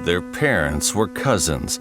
their parents were cousins.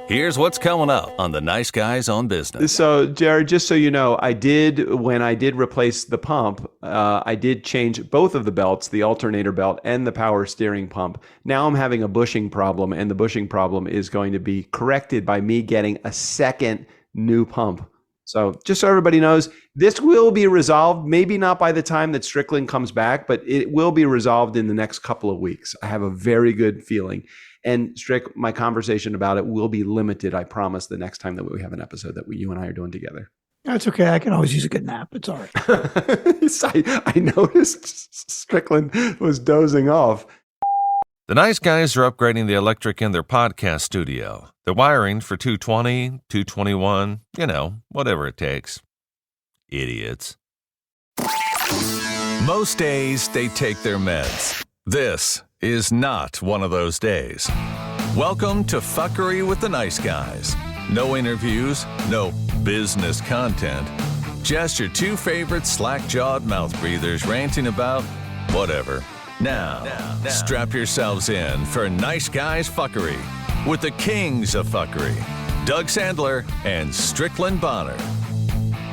Here's what's coming up on the Nice Guys on Business. So, Jared, just so you know, when I did replace the pump, I did change both of the belts, the alternator belt and the power steering pump. Now I'm having a bushing problem, and the bushing problem is going to be corrected by me getting a second new pump. So just so everybody knows, this will be resolved, maybe not by the time that Strickland comes back, but it will be resolved in the next couple of weeks. I have a very good feeling. And Strick, my conversation about it will be limited, I promise, the next time that we have an episode that you and I are doing together. That's okay. I can always use a good nap. It's all right. I noticed Strickland was dozing off. The Nice Guys are upgrading the electric in their podcast studio. They're wiring for 220, 221, whatever it takes. Idiots. Most days, they take their meds. This is not one of those days. Welcome to Fuckery with the Nice Guys. No interviews, no business content. Just your two favorite slack-jawed mouth breathers ranting about whatever. Now, strap yourselves in for Nice Guys Fuckery with the kings of fuckery, Doug Sandler and Strickland Bonner.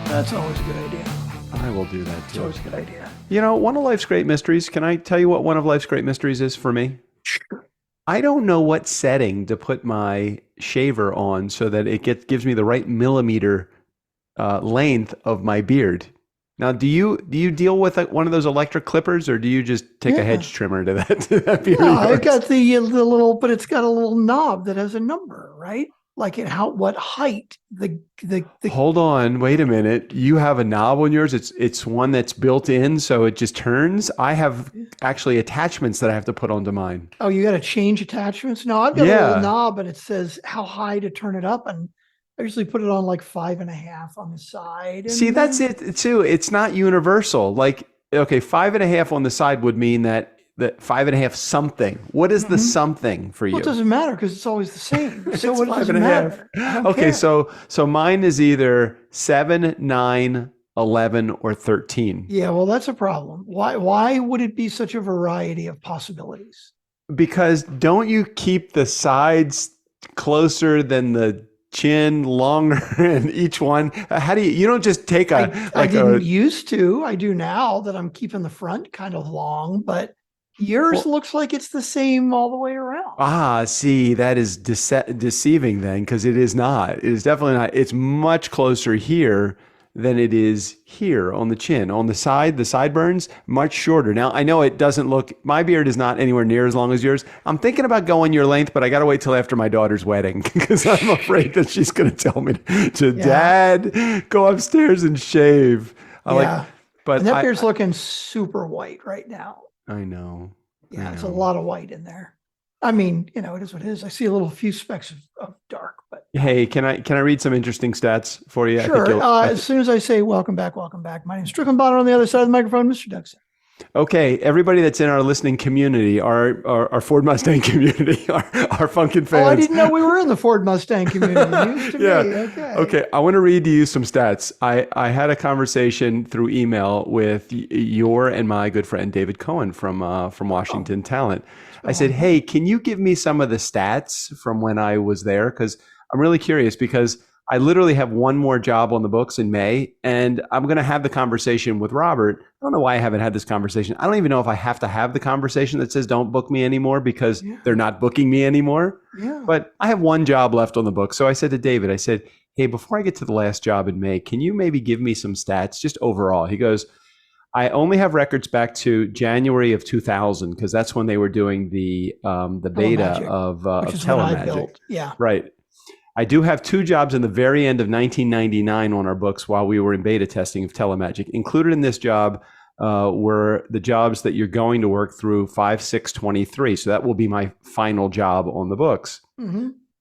That's always a good idea. I will do that too. It's always a good idea. One of life's great mysteries, can I tell you what one of life's great mysteries is for me? Sure. I don't know what setting to put my shaver on so that it gives me the right millimeter length of my beard. Now, do you deal with one of those electric clippers, or do you just take a hedge trimmer to that beard? Yeah, I've got the little, but it's got a little knob that has a number, right? Like what height the Hold on, wait a minute. You have a knob on yours. It's one that's built in, so it just turns. I have actually attachments that I have to put onto mine. Oh, you got to change attachments? No, I've got a little knob, and it says how high to turn it up, and I usually put it on like 5.5 on the side. See, that's it too. It's not universal. Like, okay, 5.5 on the side would mean that 5.5 something. What is the something for you? Well, it doesn't matter because it's always the same. So what does it 5.5. matter? Okay, so mine is either 7, 9, 11, or 13. Yeah, well, that's a problem. Why would it be such a variety of possibilities? Because don't you keep the sides closer than the chin, longer, and each one? How do you don't just take I didn't used to. I do now that I'm keeping the front kind of long, but yours looks like it's the same all the way around. See, that is deceiving then, because it is not. It is definitely not. It's much closer here than it is here on the chin. On the side, the sideburns, much shorter. Now, I know it doesn't look, my beard is not anywhere near as long as yours. I'm thinking about going your length, but I got to wait till after my daughter's wedding because I'm afraid that she's going to tell me Dad, go upstairs and shave. And that beard's looking super white right now. I know. Yeah, it's a lot of white in there. I mean, it is what it is. I see a few specks of dark, but hey, can I read some interesting stats for you? Sure. As soon as I say welcome back. My name's Strickland Bonner. On the other side of the microphone, Mr. Doug Sandler. Okay, everybody that's in our listening community, our Ford Mustang community, our Funkin' fans. Oh, I didn't know we were in the Ford Mustang community. Used to be. Okay. I want to read to you some stats. I had a conversation through email with your and my good friend David Cohen from Washington Talent. I said, hey, can you give me some of the stats from when I was there? Because I'm really curious, because I literally have one more job on the books in May, and I'm going to have the conversation with Robert. I don't know why I haven't had this conversation. I don't even know if I have to have the conversation that says don't book me anymore because they're not booking me anymore. Yeah. But I have one job left on the book. So I said to David, hey, before I get to the last job in May, can you maybe give me some stats just overall? He goes, I only have records back to January of 2000 because that's when they were doing the beta of Telemagic. Yeah. Right. I do have 2 jobs in the very end of 1999 on our books while we were in beta testing of Telemagic. Included in this job were the jobs that you're going to work through 5/6/23. So that will be my final job on the books.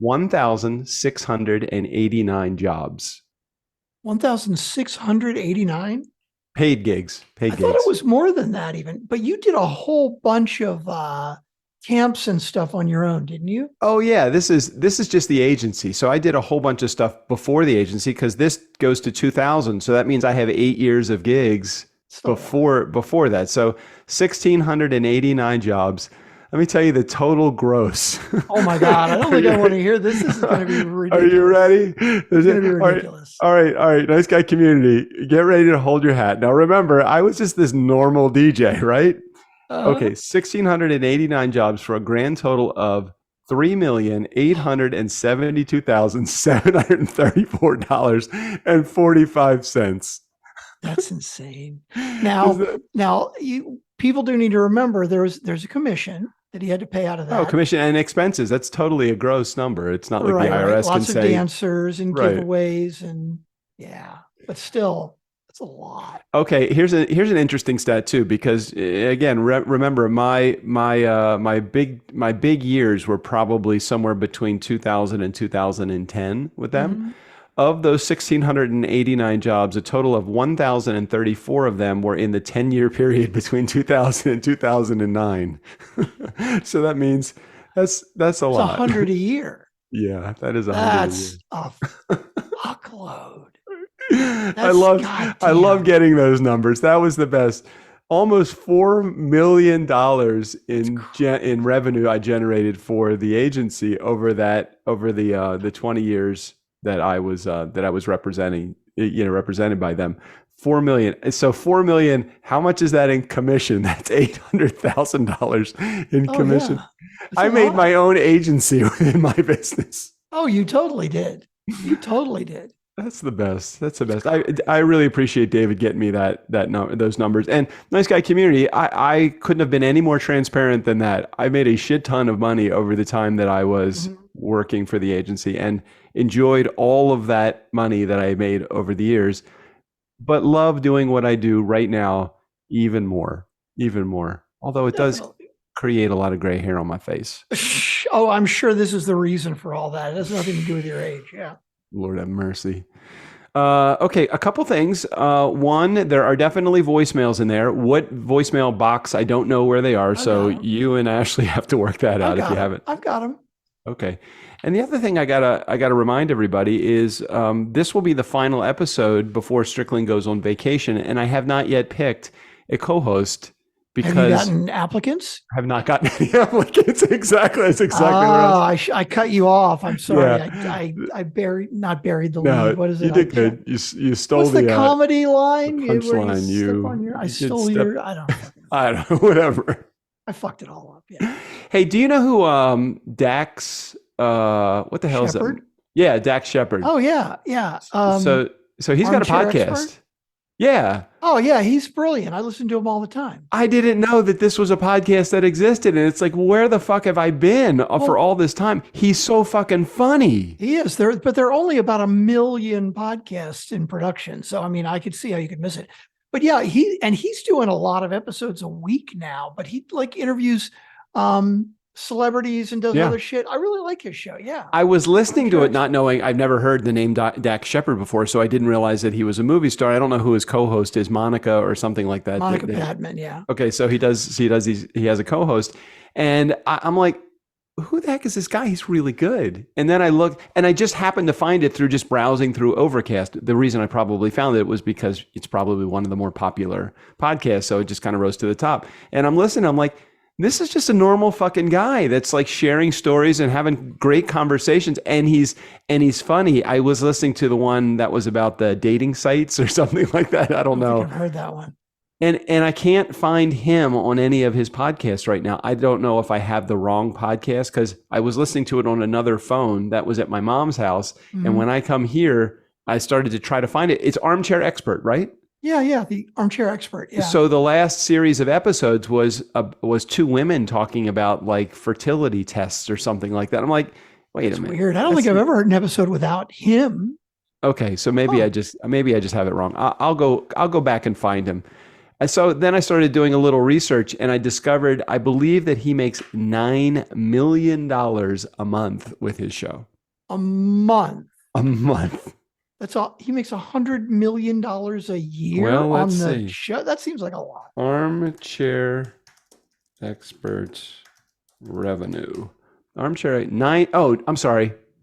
1,689 jobs. 1,689? Paid gigs. I thought it was more than that even. But you did a whole bunch of camps and stuff on your own, didn't you? Oh yeah, this is just the agency. So I did a whole bunch of stuff before the agency because this goes to 2000. So that means I have 8 years of gigs before that. So 1,689 jobs. Let me tell you the total gross. Oh my God. I don't think I want to hear this. This is going to be ridiculous. Are you ready? It's going to be ridiculous. All right. Nice guy community. Get ready to hold your hat. Now remember, I was just this normal DJ, right? Okay, 1,689 jobs for a grand total of $3,872,734.45. That's insane. Now, people do need to remember there's a commission that he had to pay out of that. Oh, commission and expenses. That's totally a gross number. It's not like the IRS can Lots say. of dancers and giveaways and but still, that's a lot. Okay, here's an interesting stat too, because again, remember my big years were probably somewhere between 2000 and 2010 with them. Mm-hmm. Of those 1,689 jobs, a total of 1,034 of them were in the 10-year period between 2000 and 2009. So that means that's a lot. 100 a year. Yeah, that is 100 a year. That's a fuckload. I love getting those numbers. That was the best. Almost $4 million in revenue I generated for the agency over the 20 years that I was represented by them. 4 million. So 4 million. How much is that in commission? That's $800,000 in commission. Yeah. I made my own agency within my business. Oh, you totally did. You totally did. That's the best. That's the best. I really appreciate David getting me those numbers. And Nice Guy community, I couldn't have been any more transparent than that. I made a shit ton of money over the time that I was working for the agency and enjoyed all of that money that I made over the years, but love doing what I do right now even more. Although it does create a lot of gray hair on my face. Oh, I'm sure this is the reason for all that. It has nothing to do with your age. Yeah. Lord have mercy. Okay, a couple things. One, there are definitely voicemails in there. What voicemail box? I don't know where they are. So you and Ashley have to work that out if you haven't. I've got them. Okay. And the other thing I gotta remind everybody is this will be the final episode before Strickland goes on vacation, and I have not yet picked a co-host. Because have you gotten applicants? I have not gotten any applicants. Exactly. That's exactly I cut you off. I'm sorry. Yeah. I not buried the lead. What is it? You did good. You stole What's the comedy line? Punchline. I stole your. I don't know. I don't know. Whatever. I fucked it all up. Yeah. Hey, do you know who Dax? What the hell Shepard? is that? Yeah, Dax Shepard. Oh yeah. So he's got a podcast. Expert? Yeah. Oh yeah, he's brilliant. I listen to him all the time. I didn't know that this was a podcast that existed, and it's like, where the fuck have I been for all this time? He's so fucking funny. He is. There are only about 1 million podcasts in production, so I mean, I could see how you could miss it. But yeah, he's doing a lot of episodes a week now. But he interviews celebrities and does other shit. I really like his show. Yeah. I was listening to it not knowing, I've never heard the name Dax Shepard before, so I didn't realize that he was a movie star. I don't know who his co-host is, Monica or something like that. Monica Padman, yeah. Okay, so he has a co-host. And I'm like, who the heck is this guy? He's really good. And then I look, and I just happened to find it through just browsing through Overcast. The reason I probably found it was because it's probably one of the more popular podcasts, so it just kind of rose to the top. And I'm listening, I'm like, this is just a normal fucking guy that's like sharing stories and having great conversations. And he's funny. I was listening to the one that was about the dating sites or something like that. I don't know. I've heard that one. And I can't find him on any of his podcasts right now. I don't know if I have the wrong podcast because I was listening to it on another phone that was at my mom's house. Mm-hmm. And when I come here, I started to try to find it. It's Armchair Expert, right? Yeah, the Armchair Expert. Yeah. So the last series of episodes was 2 women talking about like fertility tests or something like that. I'm like, wait a minute. Weird. I don't think I've ever heard an episode without him. Okay, so maybe I just have it wrong. I'll go back and find him. And so then I started doing a little research, and I discovered I believe that he makes $9 million a month with his show. A month. That's all. He makes $100 million a year on the show. That seems like a lot. Armchair Expert revenue. I'm sorry.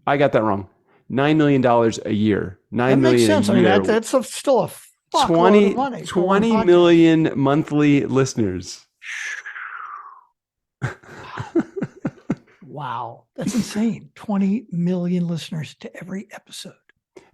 I got that wrong. $9 million a year. That makes sense. I mean, that's still a fuckload of money. 20 million monthly listeners. Wow. That's insane. 20 million listeners to every episode.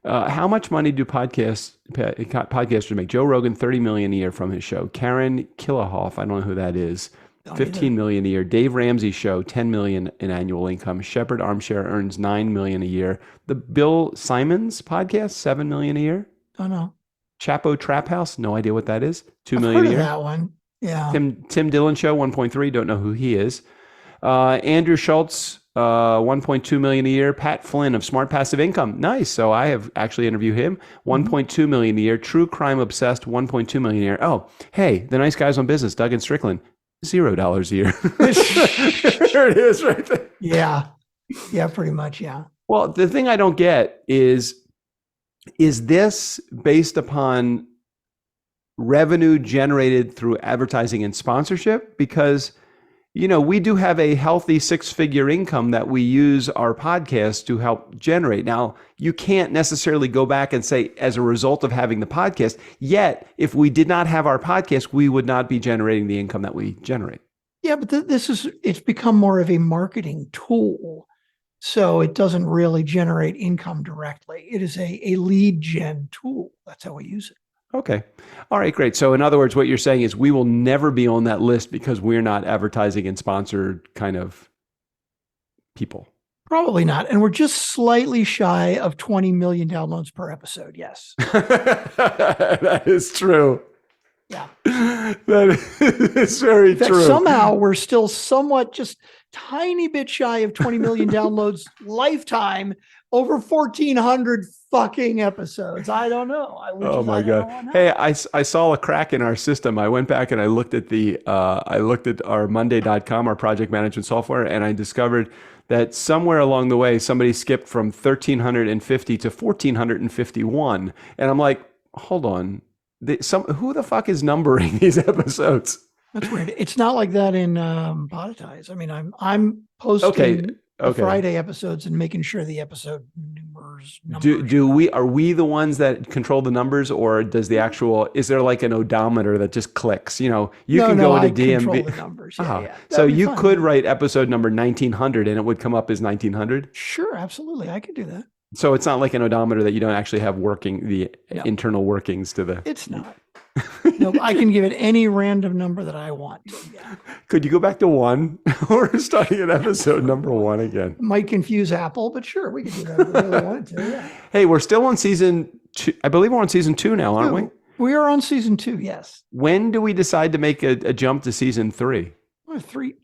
How much money do podcasters make? Joe Rogan, 30 million a year from his show. Karen Killahoff, I don't know who that is. 15 million a year. Dave Ramsey show, 10 million in annual income. Shepherd Armchair earns 9 million a year. The Bill Simons podcast, 7 million a year. Oh no. Chapo Trap House, no idea what that is. 2 I've million heard a year. of that one. Yeah. Tim Dillon show, 1.3, don't know who he is. Andrew Schultz, 1.2 million a year. Pat Flynn of Smart Passive Income. Nice. So I have actually interviewed him. 1.2 million a year. True Crime Obsessed, 1.2 million a year. Oh, hey, the nice guys on business, Doug and Strickland, $0 a year. There it is right there. Yeah. Yeah, pretty much. Yeah. Well, the thing I don't get is this based upon revenue generated through advertising and sponsorship? Because, you know, we do have a healthy 6-figure income that we use our podcast to help generate. Now, you can't necessarily go back and say, as a result of having the podcast, yet if we did not have our podcast, we would not be generating the income that we generate. Yeah, but it's become more of a marketing tool. So it doesn't really generate income directly. It is a lead gen tool. That's how we use it. Okay. All right, great. So in other words, what you're saying is we will never be on that list because we're not advertising and sponsored kind of people. Probably not. And we're just slightly shy of 20 million downloads per episode. Yes. That is true. Yeah. That is very true. Somehow we're still somewhat just tiny bit shy of 20 million downloads lifetime over 1,400 fucking episodes. I don't know. Oh my God. Hey, I saw a crack in our system. I went back and I looked at our Monday.com, our project management software, and I discovered that somewhere along the way, somebody skipped from 1,350 to 1,451. And I'm like, hold on. Who the fuck is numbering these episodes? That's weird. It's not like that in Podetize. I mean, I'm posting the Friday episodes and making sure the episode numbers. Are we the ones that control the numbers, or does the actual? Is there like an odometer that just clicks? You know, can go into DMB. Control the numbers. Yeah. So you could write episode number 1900 and it would come up as 1900. Sure, absolutely, I could do that. So it's not like an odometer that you don't actually have working internal workings to the. It's not. No, I can give it any random number that I want. Yeah. Could you go back to 1? We're starting at episode number 1 again. Might confuse Apple, but sure, we can do that if we really wanted to. Yeah. Hey, we're still on season 2. I believe we're on season 2 now, aren't we? We are on season 2, yes. When do we decide to make a jump to season 3?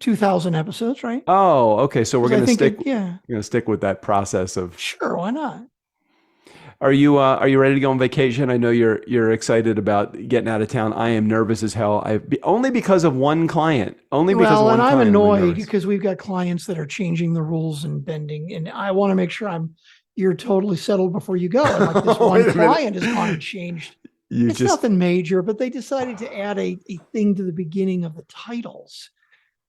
2,000 episodes, right? Oh, okay. So we're going to stick. You're going to stick with that process of. Sure, why not? Are you ready to go on vacation? I know you're excited about getting out of town. I am nervous as hell. Only because of one client. And I'm annoyed because we've got clients that are changing the rules and bending, and I want to make sure you're totally settled before you go. And like this one client has gone and changed. It's nothing major, but they decided to add a thing to the beginning of the titles.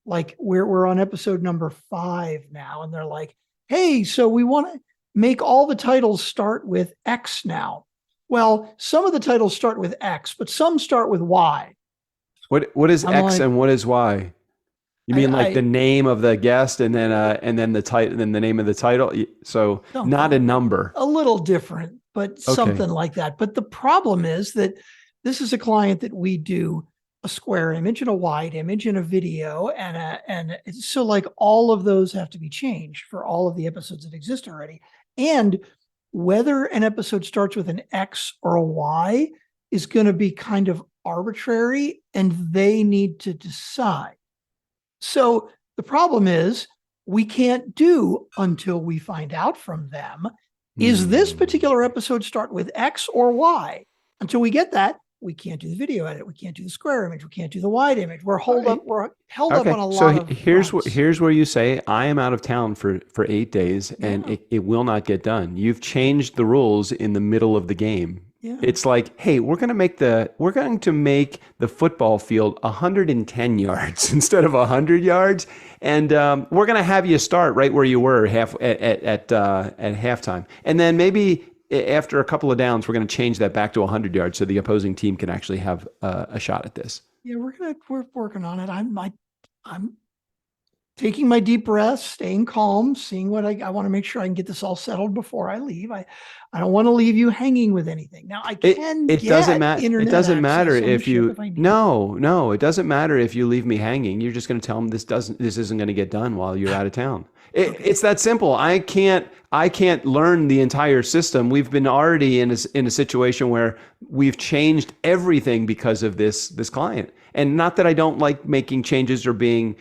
Like we're on episode number 5 now, and they're like, "Hey, so we want to make all the titles start with X now." Well, some of the titles start with X, but some start with Y. What is X and what is Y? You mean the name of the guest and then the title, then the name of the title? So not a number. A little different, but something like that. But the problem is that this is a client that we do a square image and a wide image and a video and so like all of those have to be changed for all of the episodes that exist already. And whether an episode starts with an X or a Y is going to be kind of arbitrary, and they need to decide. So the problem is we can't do until we find out from them, is this particular episode start with X or Y? Until we get that, we can't do the video edit. We can't do the square image. We can't do the wide image. We're held up on a lot of here's where you say, I am out of town for 8 days and it will not get done. You've changed the rules in the middle of the game. Yeah. It's like, hey, we're going to make the football field 110 yards instead of 100 yards. And we're going to have you start right where you were at halftime. And then maybe after a couple of downs, we're going to change that back to 100 yards so the opposing team can actually have a shot at this. Yeah, we're working on it. I'm taking my deep breaths, staying calm, seeing what I want to make sure I can get this all settled before I leave. I don't want to leave you hanging with anything. Now I can it get doesn't matter. It doesn't matter if you no, it doesn't matter if you leave me hanging. You're just going to tell them this isn't going to get done while you're out of town. It's that simple. I can't learn the entire system. We've been already in a situation where we've changed everything because of this client. And not that I don't like making changes or being,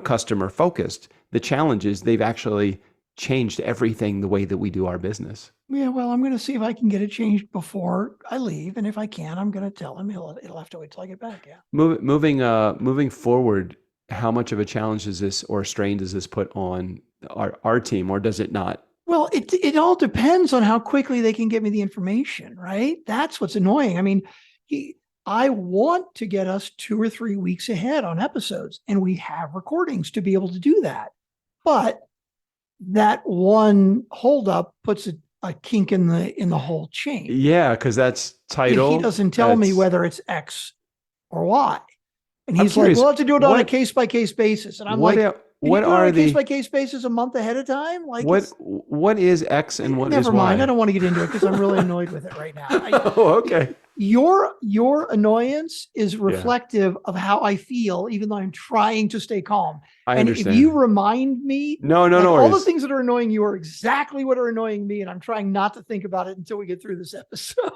customer focused. The challenge is they've actually changed everything the way that we do our business. Yeah, well, I'm going to see if I can get it changed before I leave, and if I can, I'm going to tell him it'll have to wait till I get back. Yeah. Moving forward, how much of a challenge is this or strain does this put on our team, or does it not? Well, it all depends on how quickly they can get me the information, right? That's what's annoying. I mean, I want to get us 2 or 3 weeks ahead on episodes, and we have recordings to be able to do that. But that one holdup puts a kink in the whole chain. Yeah, because that's title. He doesn't tell me whether it's X or Y. And he's like, we'll have to do it on a case-by-case basis. And I'm like, what are the case-by-case basis a month ahead of time? Like, what is X and what is Y? Never mind. I don't want to get into it because I'm really annoyed with it right now. Okay. Your annoyance is reflective of how I feel, even though I'm trying to stay calm. I understand. If you remind me, no, all the things that are annoying you are exactly what are annoying me, and I'm trying not to think about it until we get through this episode.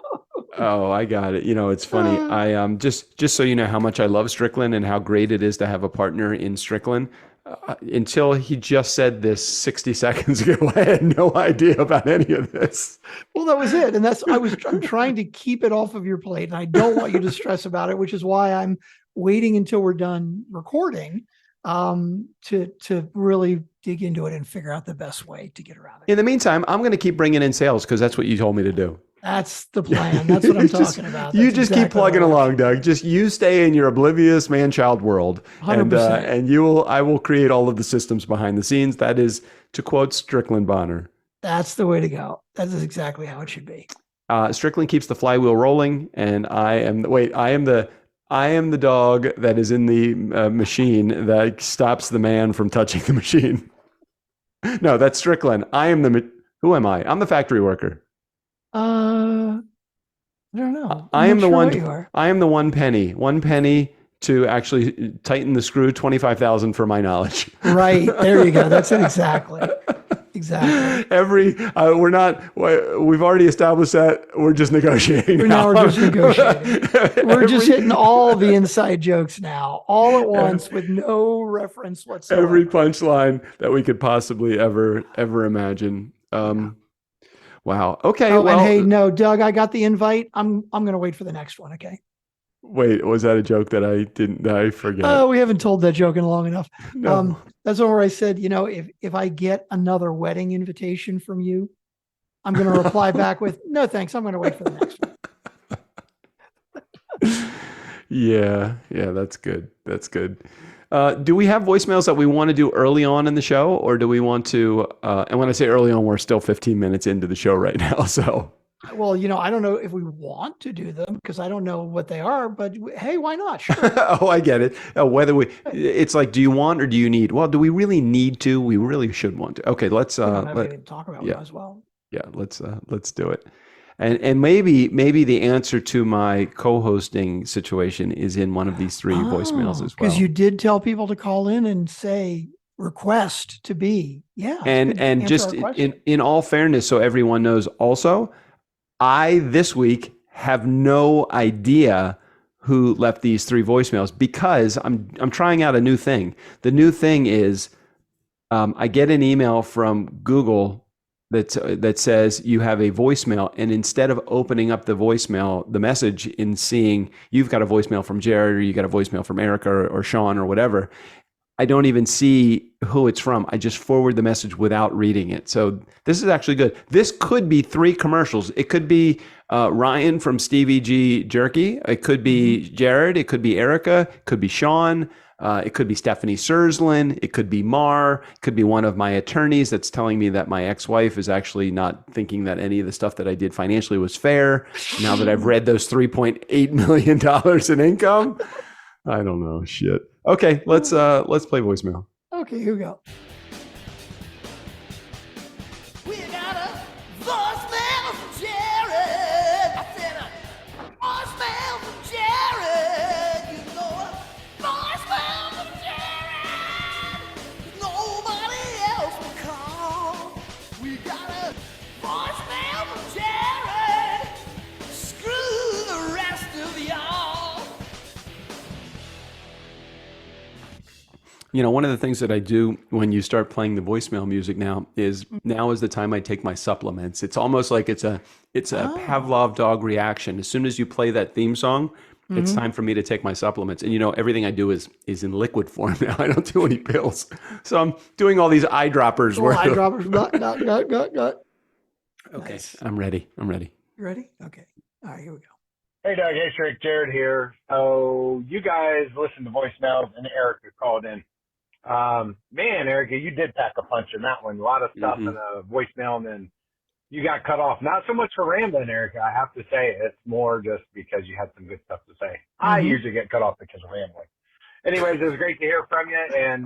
Oh, I got it. It's funny. I just so you know how much I love Strickland and how great it is to have a partner in Strickland. Until he just said this 60 seconds ago, I had no idea about any of this. Well, that was it. And I'm trying to keep it off of your plate, and I don't want you to stress about it, which is why I'm waiting until we're done recording to really dig into it and figure out the best way to get around it. In the meantime, I'm going to keep bringing in sales because that's what you told me to do. That's the plan. That's what I'm talking about. You just keep plugging along, Doug. Just you stay in your oblivious man-child world, 100%. And I will create all of the systems behind the scenes. That is, to quote Strickland Bonner. That's the way to go. That is exactly how it should be. Strickland keeps the flywheel rolling, and I am the dog that is in the machine that stops the man from touching the machine. No, that's Strickland. Who am I? I'm the factory worker. I don't know. I am the 1 penny. 1 penny to actually tighten the screw. 25,000 for my knowledge. Right there, you go. That's it exactly. We've already established that we're just negotiating. Now we're just negotiating. We're just hitting all the inside jokes now, all at once, with no reference whatsoever. Every punchline that we could possibly ever imagine. Wow. Okay. Oh, and hey, no, Doug, I got the invite. I'm going to wait for the next one. Okay. Wait, was that a joke that I forget? Oh, we haven't told that joke in long enough. No. That's one where I said, if I get another wedding invitation from you, I'm going to reply back with, no, thanks. I'm going to wait for the next one. Yeah, that's good. That's good. Do we have voicemails that we want to do early on in the show, or do we want to, and when I say early on, we're still 15 minutes into the show right now. So, well, I don't know if we want to do them because I don't know what they are, but hey, why not? Sure. Oh, I get it. It's like, do you want or do you need? Well, do we really need to? We really should want to. Okay, let's talk about it as well. Yeah, let's do it. And maybe the answer to my co-hosting situation is in one of these 3 voicemails as well. Because you did tell people to call in and say request to be. Yeah. And just in all fairness, so everyone knows also, I this week have no idea who left these 3 voicemails because I'm trying out a new thing. The new thing is I get an email from Google that says you have a voicemail, and instead of opening up the voicemail, the message in seeing you've got a voicemail from Jared or you got a voicemail from Erica or Sean or whatever, I don't even see who it's from. I just forward the message without reading it. So this is actually good. This could be 3 commercials. It could be Ryan from Stevie G Jerky. It could be Jared. It could be Erica. It could be Sean. It could be Stephanie Surslin. It could be Mar. It could be one of my attorneys that's telling me that my ex-wife is actually not thinking that any of the stuff that I did financially was fair. Now that I've read those $3.8 million in income, I don't know. Shit. Okay, let's play voicemail. Okay, here we go. We got a voicemail from Jared. I said a voicemail from Jared. You know a voicemail from Jared. Nobody else will call. We got a voicemail from Jared. Screw the rest of y'all. You know, one of the things that I do when you start playing the voicemail music now is the time I take my supplements. It's almost like it's a Pavlov dog reaction. As soon as you play that theme song, it's time for me to take my supplements. And you know, everything I do is in liquid form now. I don't do any pills. So I'm doing all these eyedroppers. Eyedroppers. Okay, Nice. I'm ready. You ready? Okay. All right, here we go. Hey, Doug. Hey, Strick. Jared here. Oh, you guys listened to voicemails, and Erica called in. Man, Erica, you did pack a punch in that one. A lot of stuff in a voicemail, and then you got cut off. Not so much for rambling, Erica. I have to say it's more just because you had some good stuff to say. I usually get cut off because of rambling. Anyways, it was great to hear from you, and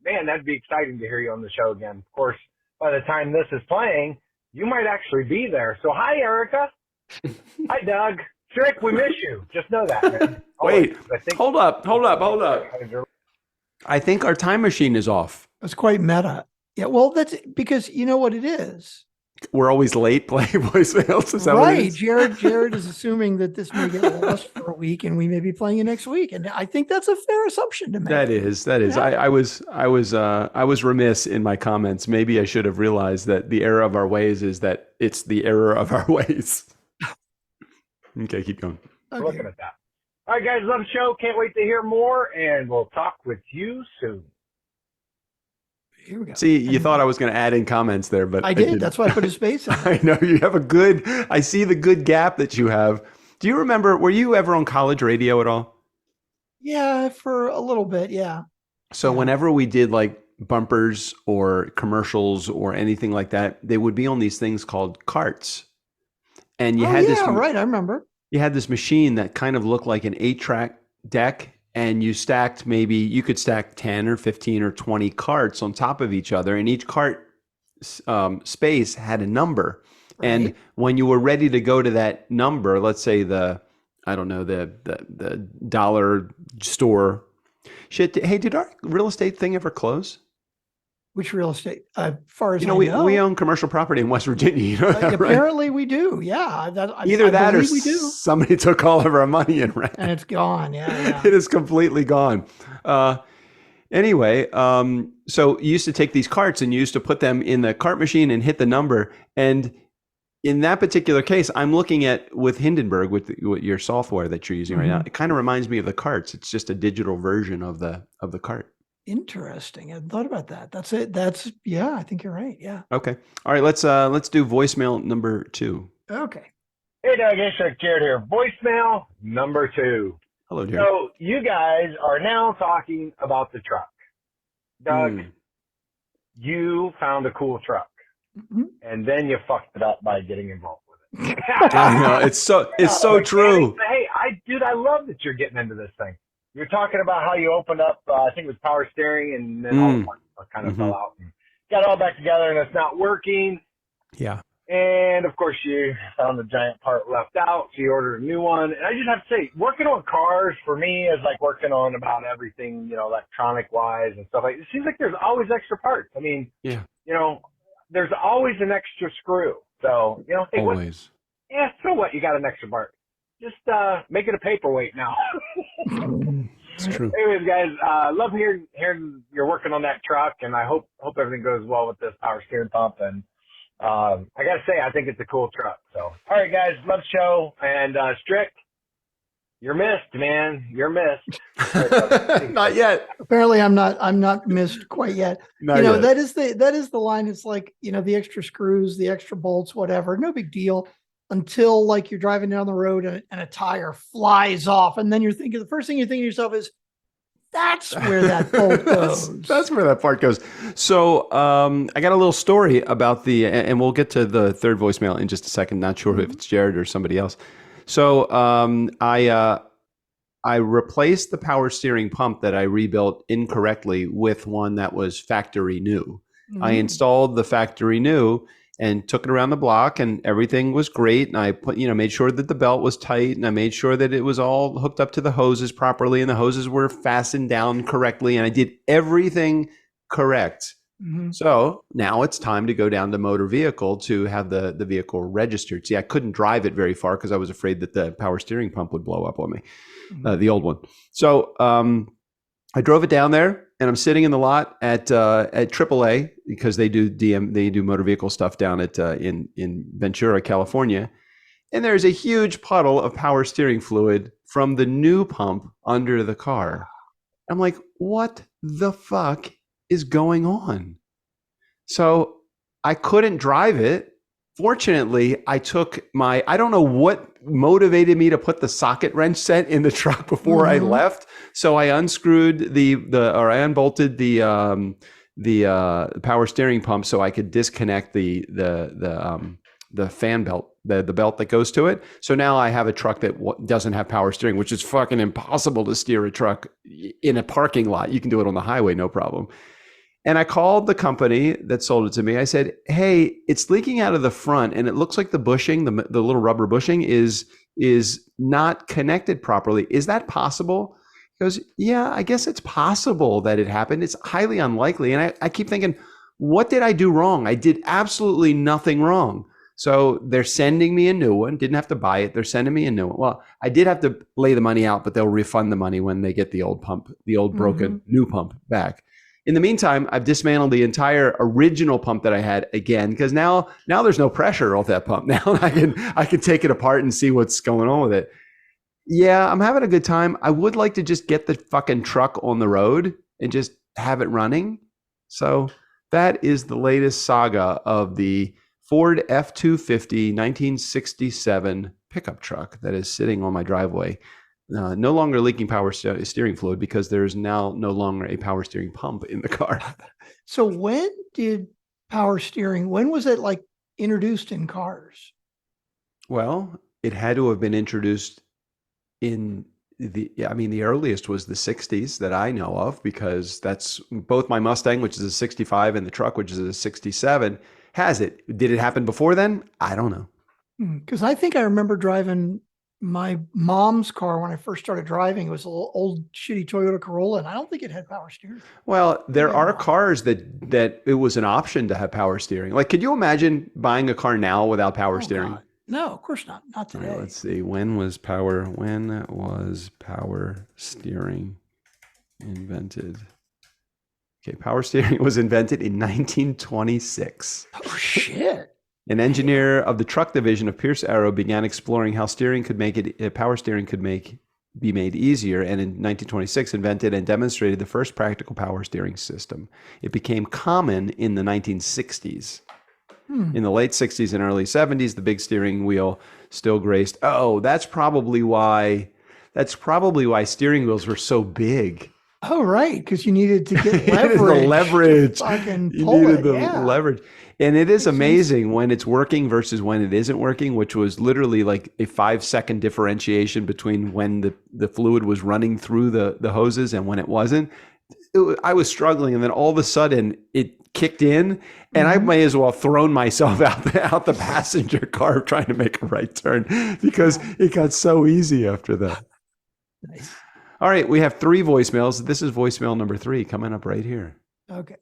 man, that'd be exciting to hear you on the show again. Of course, by the time this is playing, you might actually be there. So hi, Erica. Hi, Doug. Strick, we miss you. Just know that, man. Wait, hold up. I think our time machine is off. It's quite meta. Yeah, well, that's because you know what it is. We're always late playing voicemails. Is that what it Right. is? Jared is assuming that this may get lost for a week and we may be playing it next week. And I think that's a fair assumption to make. That is. Yeah. I was remiss in my comments. Maybe I should have realized that the error of our ways is that it's the error of our ways. Okay, keep going. Okay. Looking at that. All right, guys, love the show. Can't wait to hear more, and we'll talk with you soon. Here we go. See, you thought I was going to add in comments there, but I did. didn't. That's why I put a space in. I know you have I see the good gap that you have. Do you remember, were you ever on college radio at all? Yeah, for a little bit. Yeah. So Yeah. whenever we did like bumpers or commercials or anything like that, they would be on these things called carts. And you had this, right. I remember. you had this machine that kind of looked like an 8-track deck, and you could stack 10 or 15 or 20 carts on top of each other, and each cart space had a number. Right. And when you were ready to go to that number, let's say the dollar store. Shit. Hey, did our real estate thing ever close? Which real estate? Far as You know, I know, we own commercial property in West Virginia. You know that, right? apparently we do. Yeah. Either I that or believe we do. somebody took all of our money and ran. And it's gone. Yeah. It is completely gone. Anyway, so you used to take these carts and you used to put them in the cart machine and hit the number. And in that particular case, I'm looking at with Hindenburg, with your software that you're using right now. It kind of reminds me of the carts. It's just a digital version of the cart. Interesting. I hadn't thought about that. That's it. I think you're right. Yeah. Okay. All right. Let's do voicemail number 2. Okay. Hey, Doug. Hey, Strick. Jared here. Voicemail number 2. Hello, Jared. So you guys are now talking about the truck. Doug, you found a cool truck, and then you fucked it up by getting involved with it. I know. It's so true. Hey, I love that you're getting into this thing. You're talking about how you opened up, I think it was power steering, and then all the parts kind of fell out and got it all back together, and it's not working. Yeah. And of course, you found the giant part left out, so you ordered a new one. And I just have to say, working on cars for me is like working on about everything, electronic wise and stuff like. It seems like there's always extra parts. I mean, there's always an extra screw. So hey, Always. so what? You got an extra part. Just make it a paperweight now. It's true. Anyways, guys, love hearing you're working on that truck, and I hope everything goes well with this power steering pump. And I gotta say, I think it's a cool truck. So, all right, guys, love the show. And Strick, you're missed, man. You're missed. Not yet. Apparently I'm not missed quite yet. Not yet. that is the line. It's like, the extra screws, the extra bolts, whatever. No big deal. until like you're driving down the road and a tire flies off. And then the first thing you're thinking to yourself is, that's where that bolt goes. That's where that part goes. So I got a little story about and we'll get to the third voicemail in just a second. Not sure if it's Jared or somebody else. So I replaced the power steering pump that I rebuilt incorrectly with one that was factory new. I installed the factory new and took it around the block, and everything was great. And I made sure that the belt was tight, and I made sure that it was all hooked up to the hoses properly, and the hoses were fastened down correctly, and I did everything correct. So now it's time to go down to motor vehicle to have the vehicle registered. See, I couldn't drive it very far because I was afraid that the power steering pump would blow up on me, the old one. So I drove it down there, and I'm sitting in the lot at AAA because they do motor vehicle stuff down at in Ventura, California. And there's a huge puddle of power steering fluid from the new pump under the car. I'm like, what the fuck is going on? So I couldn't drive it. Fortunately, I don't know what motivated me to put the socket wrench set in the truck before I left. So I unscrewed I unbolted the power steering pump so I could disconnect the fan belt, the belt that goes to it. So now I have a truck that doesn't have power steering, which is fucking impossible to steer a truck in a parking lot. You can do it on the highway, no problem. And I called the company that sold it to me. I said, hey, it's leaking out of the front, and it looks like the bushing, the little rubber bushing is not connected properly. Is that possible? He goes, yeah, I guess it's possible that it happened. It's highly unlikely. And I keep thinking, what did I do wrong? I did absolutely nothing wrong. So they're sending me a new one. Didn't have to buy it. They're sending me a new one. Well, I did have to lay the money out, but they'll refund the money when they get the old pump, the old broken new pump back. In the meantime, I've dismantled the entire original pump that I had again, because now there's no pressure off that pump. Now I can take it apart and see what's going on with it. Yeah, I'm having a good time. I would like to just get the fucking truck on the road and just have it running. So that is the latest saga of the Ford F-250 1967 pickup truck that is sitting on my driveway. No longer leaking power steering fluid because there's now no longer a power steering pump in the car. So when was it like introduced in cars? Well, it had to have been introduced in the earliest was the 60s that I know of, because that's both my Mustang, which is a 65, and the truck, which is a 67, has it. Did it happen before then? I don't know. Because I think I remember driving my mom's car when I first started driving. It was a little old shitty Toyota Corolla, and I don't think it had power steering. Well, there are cars that it was an option to have power steering. Like, could you imagine buying a car now without power steering? God. No, of course not. Not today. Right, let's see. When was power steering invented? Okay, power steering was invented in 1926. Oh, shit. An engineer of the truck division of Pierce Arrow began exploring how power steering could be made easier, and in 1926 invented and demonstrated the first practical power steering system. It became common in the 1960s. In the late 60s and early 70s, the big steering wheel still graced. Oh, that's probably why steering wheels were so big. Oh, right, because you needed to get leverage. The leverage. You needed the leverage. And it is amazing when it's working versus when it isn't working, which was literally like a 5-second differentiation between when the fluid was running through the hoses and when it wasn't. I was struggling, and then all of a sudden it kicked in, and I may as well have thrown myself out the passenger car trying to make a right turn, because it got so easy after that. Nice. All right, we have 3 voicemails. This is voicemail number 3 coming up right here. Okay.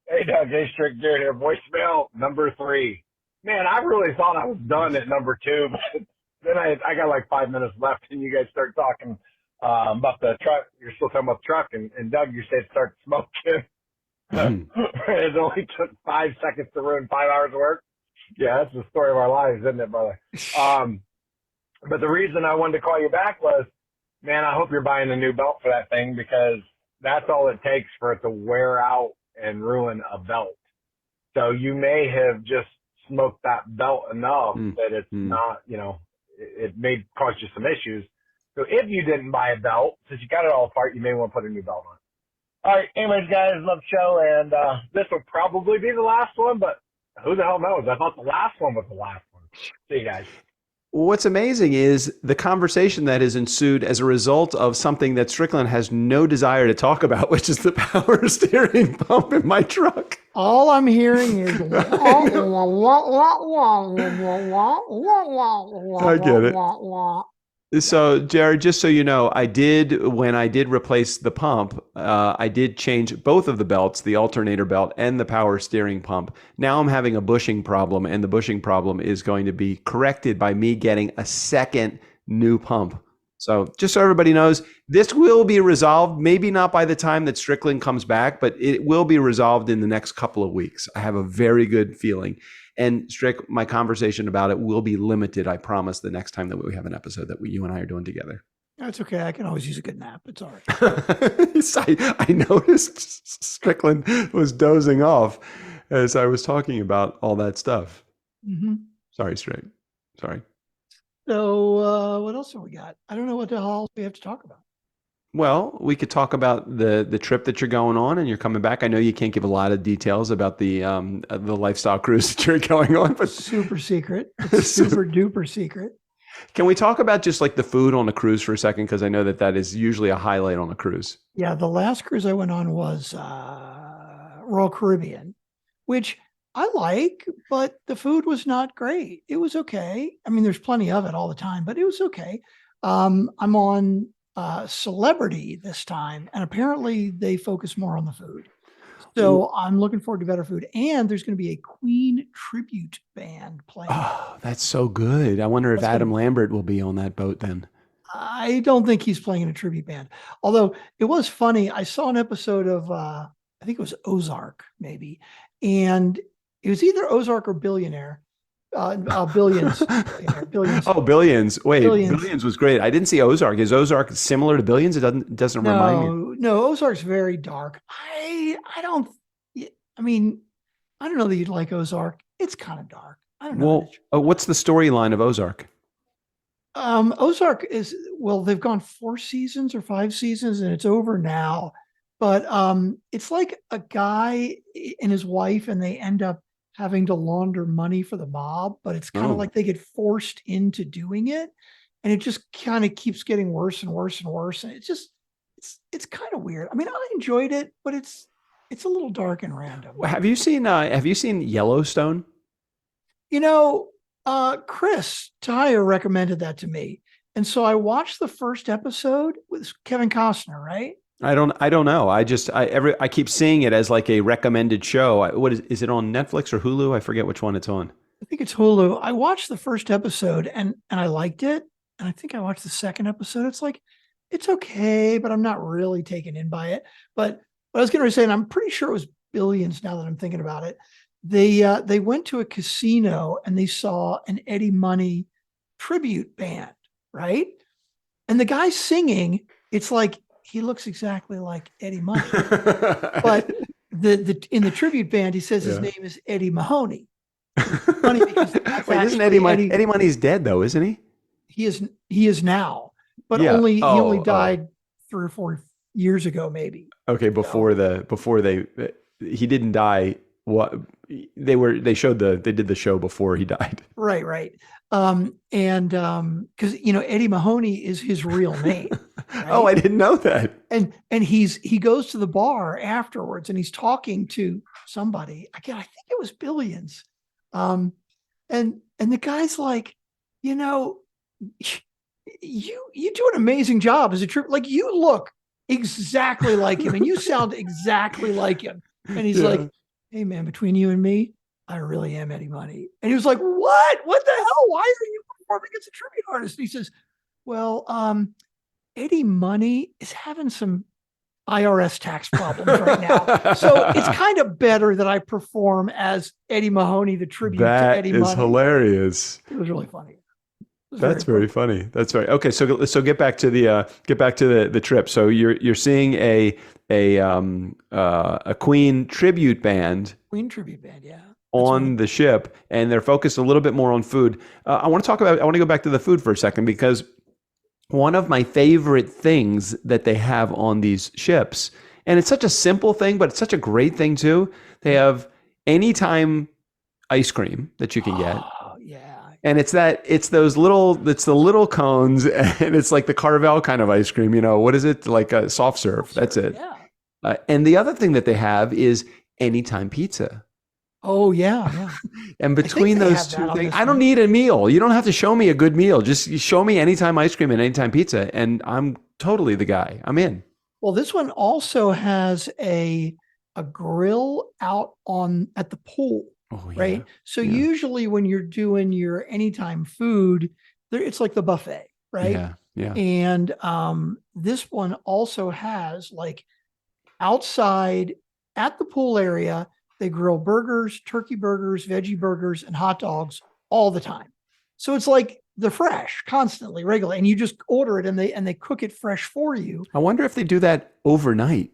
Hey, Doug. Hey, Strickland here. Voicemail number 3. Man, I really thought I was done at number 2, but then I got like 5 minutes left, and you guys start talking about the truck. You're still talking about the truck, and Doug, you said start smoking. It only took 5 seconds to ruin 5 hours of work. Yeah, that's the story of our lives, isn't it, brother? But the reason I wanted to call you back was, man, I hope you're buying a new belt for that thing, because that's all it takes for it to wear out and ruin a belt. So you may have just smoked that belt enough Mm. that it's not, it may cause you some issues. So if you didn't buy a belt, since you got it all apart, you may want to put a new belt on. All right. Anyways, guys, love the show. And this will probably be the last one, but who the hell knows? I thought the last one was the last one. See you guys. What's amazing is the conversation that has ensued as a result of something that Strickland has no desire to talk about, which is the power steering pump in my truck. All I'm hearing is I get it. So, Jared, just so you know, when I did replace the pump, I did change both of the belts, the alternator belt and the power steering pump. Now I'm having a bushing problem, and the bushing problem is going to be corrected by me getting a second new pump. So just so everybody knows, this will be resolved, maybe not by the time that Strickland comes back, but it will be resolved in the next couple of weeks. I have a very good feeling. And Strick, my conversation about it will be limited, I promise, the next time that we have an episode that you and I are doing together. That's okay. I can always use a good nap. It's all right. I noticed Strickland was dozing off as I was talking about all that stuff. Mm-hmm. Sorry, Strick. Sorry. So what else have we got? I don't know what the hell we have to talk about. Well, we could talk about the trip that you're going on and you're coming back. I know you can't give a lot of details about the lifestyle cruise that you're going on, but super secret. It's super duper secret. Can we talk about just like the food on a cruise for a second? Because I know that is usually a highlight on a cruise. Yeah, the last cruise I went on was Royal Caribbean, which I like, but the food was not great. It was okay. I mean, there's plenty of it all the time, but it was okay. I'm on Celebrity this time, and apparently they focus more on the food. So I'm looking forward to better food. And there's going to be a Queen tribute band playing. Oh, that's so good. I wonder if Adam Lambert will be on that boat then. I don't think he's playing in a tribute band. Although it was funny. I saw an episode of, I think it was Ozark, maybe. And it was either Ozark or Billionaire. Billions. Billions. Oh, Billions. Wait, Billions. Billions was great. I didn't see Ozark. Is Ozark similar to Billions? It doesn't remind me. No, Ozark's very dark. I don't know that you'd like Ozark. It's kind of dark. I don't know. Well, what's the storyline of Ozark? Ozark is, they've gone 4 seasons or 5 seasons and it's over now. But it's like a guy and his wife, and they end up having to launder money for the mob, but it's kind of like they get forced into doing it. And it just kind of keeps getting worse and worse and worse. And it's kind of weird. I mean, I enjoyed it, but it's a little dark and random. Have you seen Yellowstone? Chris Tyer recommended that to me. And so I watched the first episode with Kevin Costner, right? I don't know. I keep seeing it as like a recommended show. What is it on Netflix or Hulu? I forget which one it's on. I think it's Hulu. I watched the first episode and I liked it. And I think I watched the second episode. It's like, it's okay, but I'm not really taken in by it. But what I was going to say, and I'm pretty sure it was Billions now that I'm thinking about it. They went to a casino and they saw an Eddie Money tribute band, right? And the guy singing, it's like, he looks exactly like Eddie Money. But in the tribute band, he says his name is Eddie Mahoney. It's funny because wait, isn't Eddie Money's dead though, isn't he? He is now, but he only died 3 or 4 years ago, maybe. Okay, he didn't die. What they did the show before he died. Right. And because Eddie Mahoney is his real name. Right? Oh, I didn't know that. And he goes to the bar afterwards and he's talking to somebody. Again, I think it was Billions. And the guy's like, you do an amazing job as a trip. Like, you look exactly like him and you sound exactly like him. And he's like, hey man, between you and me, I really am Eddie Money. And he was like, what the hell? Why are you performing as a tribute artist? And he says, well, Eddie Money is having some IRS tax problems right now. So it's kind of better that I perform as Eddie Mahoney, the tribute to Eddie Money. That is hilarious. It was really funny. That's very funny. That's right. Okay, so get back to the trip. So you're seeing a Queen tribute band. Queen tribute band, yeah. on the ship, and they're focused a little bit more on food. I want to go back to the food for a second, because one of my favorite things that they have on these ships, and it's such a simple thing, but it's such a great thing too. They have anytime ice cream that you can get. Oh, yeah. And it's the little cones, and it's like the Carvel kind of ice cream. What is it? Like a soft serve. That's it. Yeah. And the other thing that they have is anytime pizza. Oh, yeah. And between they those have that two on things, this I don't one. need a meal. You don't have to show me a good meal. Just show me anytime ice cream and anytime pizza, and I'm totally the guy. I'm in. Well, this one also has a grill out at the pool, Oh, yeah. right? So Yeah. usually when you're doing your anytime food, it's like the buffet, right? Yeah. Yeah. And this one also has, like, outside at the pool area, they grill burgers, turkey burgers, veggie burgers, and hot dogs all the time. So it's like they're fresh, constantly, regularly, and you just order it and they cook it fresh for you. I wonder if they do that overnight.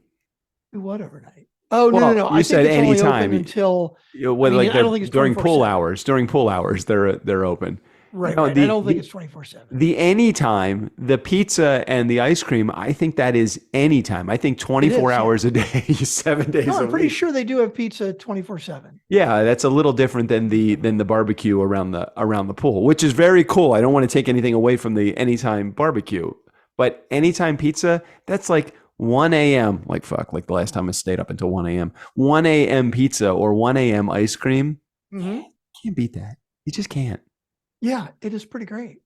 Do what overnight? Oh, Well, no. you I said think it's only anytime. open until Like I don't think it's during pool 24/7. hours. During pool hours, they're open. right. No, I don't think it's 24/7. The anytime, the pizza and the ice cream, I think that is anytime. I think 24 yeah. hours a day, 7 days No, a I'm pretty week. sure they do have pizza 24/7. Yeah, that's a little different than the barbecue around the pool, which is very cool. I don't want to take anything away from the anytime barbecue, but anytime pizza, that's like 1 a.m. Like the last time I stayed up until 1 a.m. 1 a.m. pizza or 1 a.m. ice cream. Mm-hmm. Can't beat that. You just can't. Yeah, it is pretty great.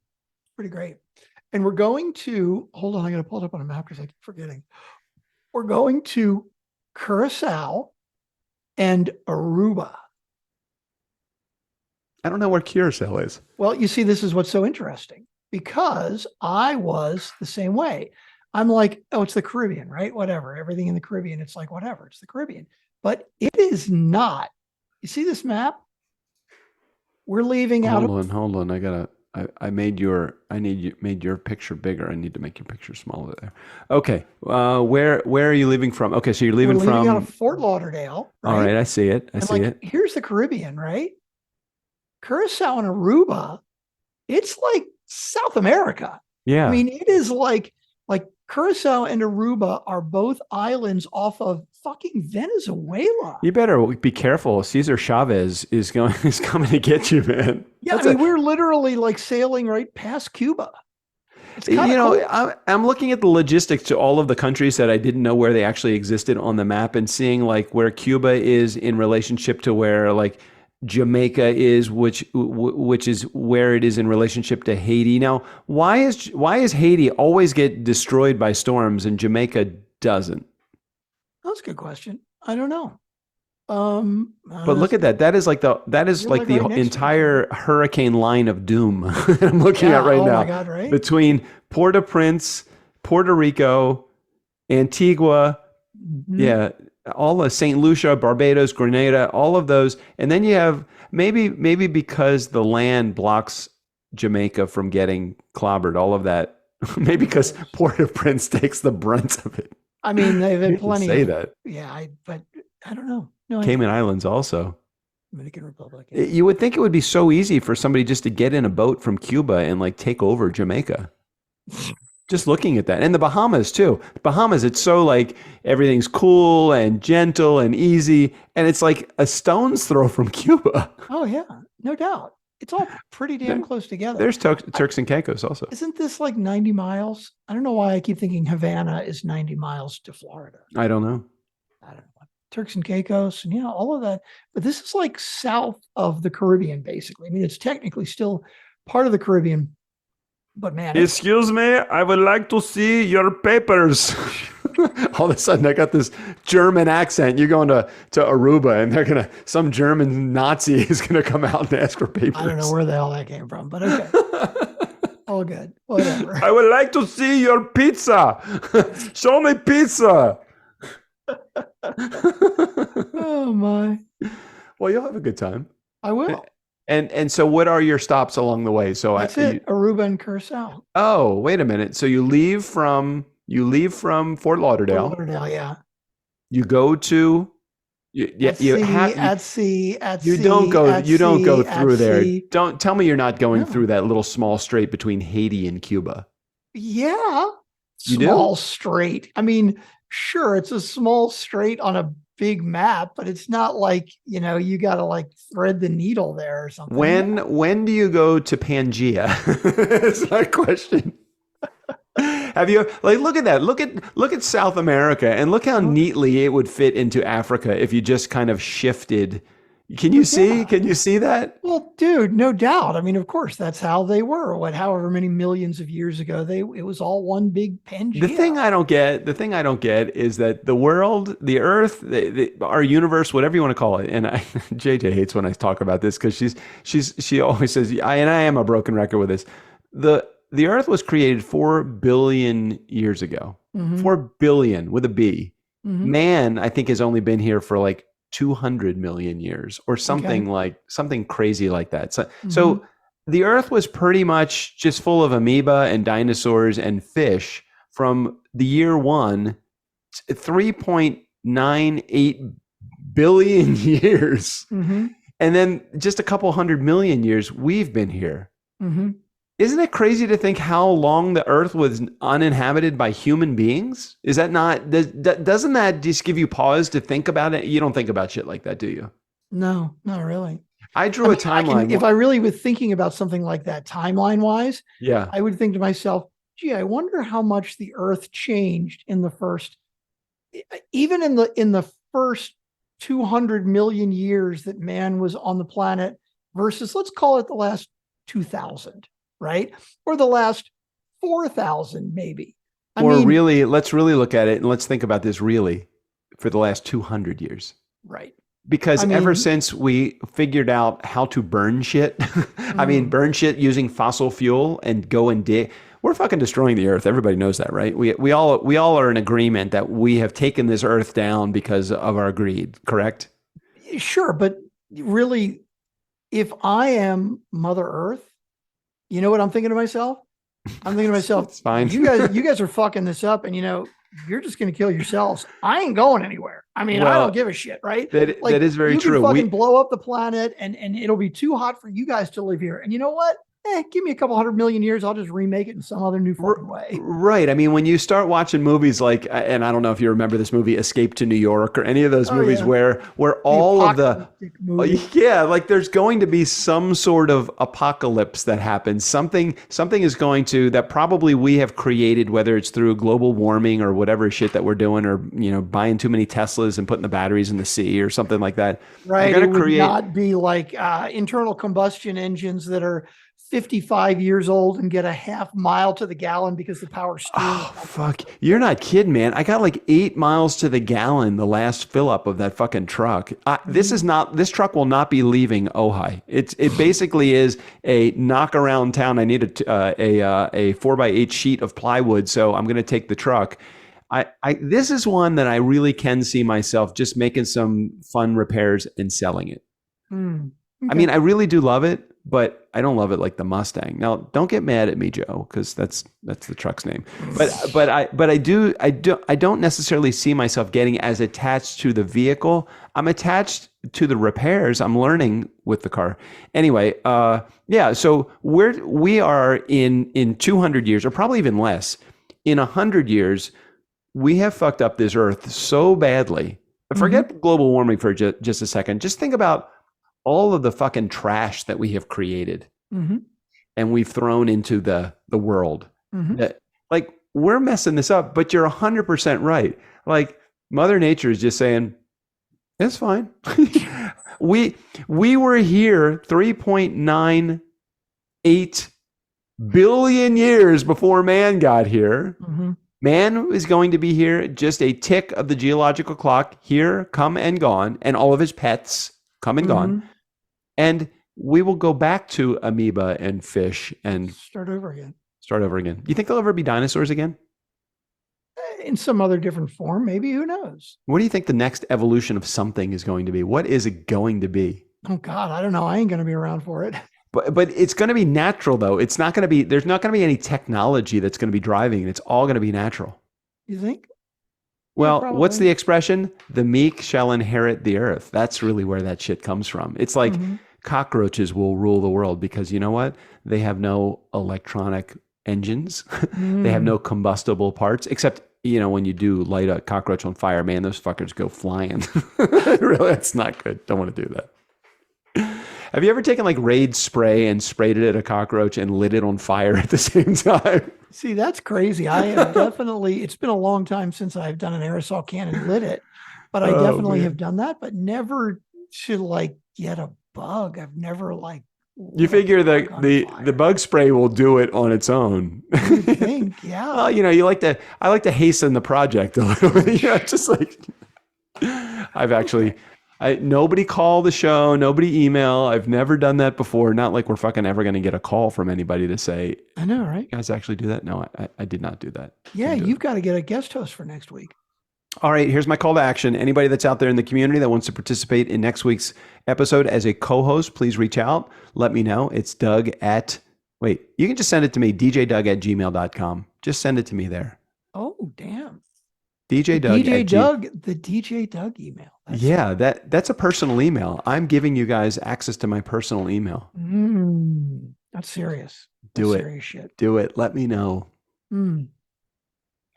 Pretty great. And we're going to, hold on, I'm going to pull it up on a map because I keep forgetting. We're going to Curacao and Aruba. I don't know where Curacao is. Well, you see, this is what's so interesting, because I was the same way. I'm like, oh, it's the Caribbean, right? Whatever. Everything in the Caribbean, it's like, whatever, it's the Caribbean. But it is not. You see this map? We're leaving out of. Hold on. I made your picture bigger. I need to make your picture smaller there. Okay. Where are you leaving from? Okay, so you're We're leaving leaving from. out of Fort Lauderdale. Right? All right, I see it. I And, see like, it. here's the Caribbean, right? Curacao and Aruba, it's like South America. Yeah. I mean, it is like Curacao and Aruba are both islands off of fucking Venezuela. You better be careful. Cesar Chavez is coming to get you, man. Yeah, That's I mean, we're literally like sailing right past Cuba. It's you kinda know, cool. I'm looking at the logistics to all of the countries that I didn't know where they actually existed on the map, and seeing like where Cuba is in relationship to where like Jamaica is, which is where it is in relationship to Haiti. Now, why is Haiti always get destroyed by storms and Jamaica doesn't? That's a good question. I don't know. But look at that. That is like the You're like the right next to entire hurricane line of doom I'm looking at right oh now. my God, right? Between Port-au-Prince, Puerto Rico, Antigua, Mhm. yeah, all of St. Lucia, Barbados, Grenada, all of those. And then you have maybe because the land blocks Jamaica from getting clobbered, all of that. Maybe because Port-au-Prince takes the brunt of it. I mean, they've You had can plenty. say of, that. Yeah, but I don't know. No, Cayman Islands also. Dominican Republic. Yeah. You would think it would be so easy for somebody just to get in a boat from Cuba and like take over Jamaica. Just looking at that. And the Bahamas too. Bahamas, it's so like everything's cool and gentle and easy. And it's like a stone's throw from Cuba. Oh yeah, no doubt. It's all pretty damn close together. There's Turks and Caicos also. Isn't this like 90 miles? I don't know why I keep thinking Havana is 90 miles to Florida. I don't know. I don't know. Turks and Caicos and all of that. But this is like south of the Caribbean, basically. I mean, it's technically still part of the Caribbean, but man, Excuse me, I would like to see your papers. All of a sudden, I got this German accent. You're going to Aruba, and some German Nazi is gonna come out and ask for papers. I don't know where the hell that came from, but okay. All good. Whatever. I would like to see your pizza. Show me pizza. Oh my. Well, you'll have a good time. I will. And so, what are your stops along the way? So That's it. Aruba and Curacao. Oh, wait a minute. So you leave from Fort Lauderdale. Fort Lauderdale, yeah. You go to Yeah, At you sea, have at sea, at you sea, don't go at you don't go sea, at through there. sea. Don't tell me you're not going No. through that little small strait between Haiti and Cuba. Yeah, You small do? strait. I mean, sure, it's a small strait on a big map, but it's not like, you got to like thread the needle there or something. When do you go to Pangea? That's my question. Have you like look at that? Look at South America and look how neatly it would fit into Africa if you just kind of shifted. Can you see? Yeah. Can you see that? Well, dude, no doubt. I mean, of course, that's how they were. However many millions of years ago, it was all one big Pangea. The thing I don't get is that the world, the Earth, our universe, whatever you want to call it, and JJ hates when I talk about this because she always says, and I am a broken record with this. The Earth was created 4 billion years ago. 4 billion with a B. Man, I think, has only been here for like 200 million years or something something crazy like that. So the Earth was pretty much just full of amoeba and dinosaurs and fish from the year 1, 3.98 billion years. And then just a couple 100 million years, we've been here. Isn't it crazy to think how long the Earth was uninhabited by human beings? Is that not, doesn't that just give you pause to think about it? You don't think about shit like that, do you? No, not really. I drew a timeline. If I really was thinking about something like that timeline wise, yeah, I would think to myself, gee, I wonder how much the Earth changed in the first, even in the first 200 million years that man was on the planet versus, let's call it the last 2000, right? Or the last 4,000 maybe. Let's really look at it and let's think about this really for the last 200 years. Right. Because ever since we figured out how to burn shit, burn shit using fossil fuel and go and dig, we're fucking destroying the Earth. Everybody knows that, right? We all are in agreement that we have taken this Earth down because of our greed, correct? Sure, but really, if I am Mother Earth, you know what I'm thinking to myself? I'm thinking to myself, it's fine. You guys are fucking this up, and you're just going to kill yourselves. I ain't going anywhere. I mean, I don't give a shit, right? That is very true. You can fucking blow up the planet and it'll be too hot for you guys to live here. And you know what? Give me a couple 100 million years. I'll just remake it in some other new fucking way. Right. I mean, when you start watching movies like, and I don't know if you remember this movie, Escape to New York, or any of those movies where all of like there's going to be some sort of apocalypse that happens. Something is going to, that probably we have created, whether it's through global warming or whatever shit that we're doing, or, buying too many Teslas and putting the batteries in the sea or something like that. Right. It would not be like internal combustion engines that are 55 years old and get a half mile to the gallon because the power steering. Oh, fuck. You're not kidding, man. I got like 8 miles to the gallon the last fill up of that fucking truck. This truck will not be leaving Ojai. It basically is a knock around town. I need a 4x8 sheet of plywood, so I'm going to take the truck. This is one that I really can see myself just making some fun repairs and selling it. Okay. I mean, I really do love it, but I don't love it like the Mustang. Now, don't get mad at me, Joe, because that's the truck's name. But I don't necessarily see myself getting as attached to the vehicle. I'm attached to the repairs I'm learning with the car. Anyway, so we are in 200 years, or probably even less. In 100 years, we have fucked up this Earth so badly. Forget global warming for just a second. Just think about all of the fucking trash that we have created and we've thrown into the world. That, like, we're messing this up, but you're 100% right. Like, Mother Nature is just saying, it's fine. we were here 3.98 billion years before man got here. Man is going to be here, just a tick of the geological clock, here, come and gone, and all of his pets come and gone. And we will go back to amoeba and fish and start over again. You think there'll ever be dinosaurs again? In some other different form, maybe. Who knows? What do you think the next evolution of something is going to be? What is it going to be? Oh, God, I don't know. I ain't going to be around for it. But it's going to be natural, though. It's not going to be, there's not going to be any technology that's going to be driving it. It's all going to be natural. You think? Well, Yeah, what's probably. the expression? The meek shall inherit the earth. That's really where that shit comes from. It's like cockroaches will rule the world because you know what? They have no electronic engines. They have no combustible parts, except, you know, when you do light a cockroach on fire, man, those fuckers go flying. Really, that's not good. Don't want to do that. Have you ever taken like Raid spray and sprayed it at a cockroach and lit it on fire at the same time? See, that's crazy. I have definitely, it's been a long time since I've done an aerosol can and lit it, but I definitely have done that, but never to like get a bug. I've never like. You figure the bug spray will do it on its own. You think, yeah. Well, you know, I like to hasten the project a little bit. You know, just like nobody call the show, nobody email. I've never done that before. Not like we're fucking ever going to get a call from anybody to say, I know, right? You guys actually do that? No, I did not do that. Yeah, you've got to get a guest host for next week. All right, here's my call to action. Anybody that's out there in the community that wants to participate in next week's episode as a co-host, please reach out. Let me know. It's Doug you can just send it to me, djdoug@gmail.com. Just send it to me there. Oh, damn. DJ Doug. The DJ Doug email. That's a personal email. I'm giving you guys access to my personal email. That's serious. Do that's it. Serious shit. Do it. Let me know.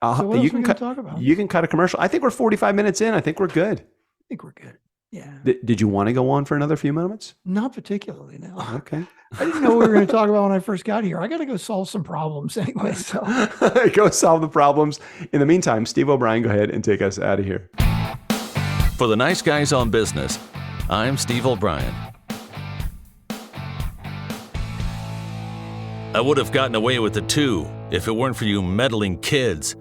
So what else are we going to talk about? You can cut a commercial. I think we're 45 minutes in. I think we're good. I think we're good. Yeah. Did you want to go on for another few moments? Not particularly, no. Okay. I didn't know what we were going to talk about when I first got here. I got to go solve some problems anyway. So go solve the problems. In the meantime, Steve O'Brien, go ahead and take us out of here. For the Nice Guys on Business, I'm Steve O'Brien. I would have gotten away with it too if it weren't for you meddling kids.